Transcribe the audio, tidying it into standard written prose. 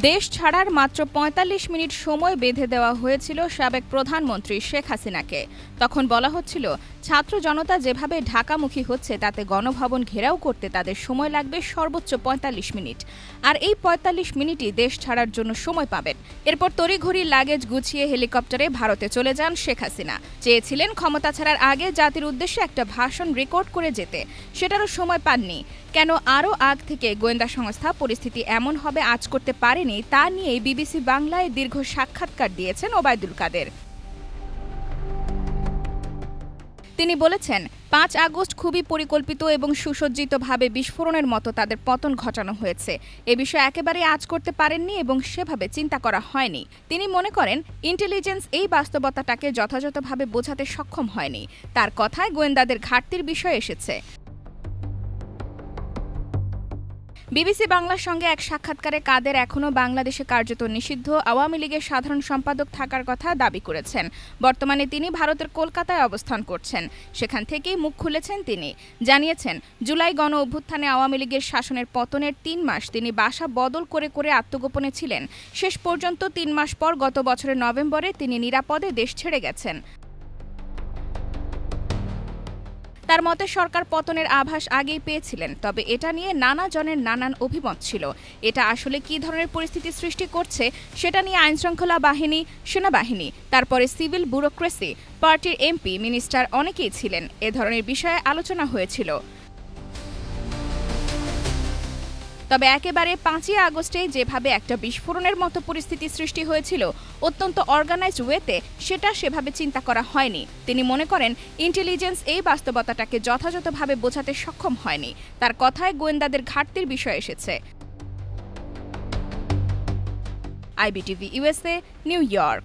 দেশ ছাড়ার মাত্র ৪৫ মিনিট সময় বেঁধে দেওয়া হয়েছিল সাবেক প্রধানমন্ত্রী শেখ হাসিনাকে। তখন বলা হচ্ছিল, ছাত্র জনতা যেভাবে ঢাকামুখী হচ্ছে তাতে গণভবন ঘেরাও করতে তাদের সময় লাগবে সর্বোচ্চ ৪৫ মিনিট। আর এই ৪৫ মিনিটই দেশ ছাড়ার জন্য সময় পাবেন। এরপর তড়িঘড়ি লাগেজ গুছিয়ে হেলিকপ্টারে ভারতে চলে যান শেখ হাসিনা। চেয়েছিলেন ক্ষমতা ছাড়ার আগে জাতির উদ্দেশ্যে একটা ভাষণ রেকর্ড করে যেতে, সেটারও সময় পাননি। কেন আরও আগ থেকে গোয়েন্দা সংস্থা পরিস্থিতি এমন হবে আঁচ করতে পারেনি, তা নিয়ে বিবিসি বাংলায় দীর্ঘ সাক্ষাৎকার দিয়েছেন ওবায়দুল কাদের। তিনি বলেছেন, ৫ আগস্ট খুবই পরিকল্পিত এবং সুসজ্জিতভাবে বিস্ফোরণের মতো তাদের পতন ঘটানো হয়েছে। এ বিষয়ে একেবারে আঁচ করতে পারেননি এবং সেভাবে চিন্তা করা হয়নি। তিনি মনে করেন, ইন্টেলিজেন্স এই বাস্তবতাটাকে যথাযথভাবে বোঝাতে সক্ষম হয়নি। তার কথায় গোয়েন্দাদের ঘাটতির বিষয় এসেছে। বিবিসি বাংলার সঙ্গে এক সাক্ষাৎকারে কাদের এখনও বাংলাদেশে কার্যত নিষিদ্ধ আওয়ামী লীগের সাধারণ সম্পাদক থাকার কথা দাবি করেছেন। বর্তমানে তিনি ভারতের কলকাতায় অবস্থান করছেন। সেখান থেকেই মুখ খুলেছেন তিনি। জানিয়েছেন, জুলাই গণ অভ্যুত্থানে আওয়ামী লীগের শাসনের পতনের ৩ মাস তিনি বাসা বদল করে করে আত্মগোপনে ছিলেন। শেষ পর্যন্ত ৩ মাস পর গত বছরের নভেম্বরে তিনি নিরাপদে দেশ ছেড়ে গেছেন। তার মতে, সরকার পতনের আভাস আগেই পেয়েছিলেন, তবে এটা নিয়ে নানা জনের নানান অভিমত ছিল। এটা আসলে কী ধরনের পরিস্থিতি সৃষ্টি করছে সেটা নিয়ে আইনশৃঙ্খলা বাহিনী, সেনাবাহিনী, তারপরে সিভিল ব্যুরোক্রেসি, পার্টির এমপি, মিনিস্টার অনেকেই ছিলেন। এ ধরনের বিষয়ে আলোচনা হয়েছিল। তবে একেবারে ৫ই আগস্টে যেভাবে একটা বিস্ফোরণের মতো পরিস্থিতি সৃষ্টি হয়েছিল অত্যন্ত অর্গানাইজড ওয়েতে, সেটা সেভাবে চিন্তা করা হয়নি। তিনি মনে করেন, ইন্টেলিজেন্স এই বাস্তবতাটাকে যথাযথভাবে বোঝাতে সক্ষম হয়নি। তার কথায় গোয়েন্দাদের ঘাটতির বিষয় এসেছে। IBTV USA, new York.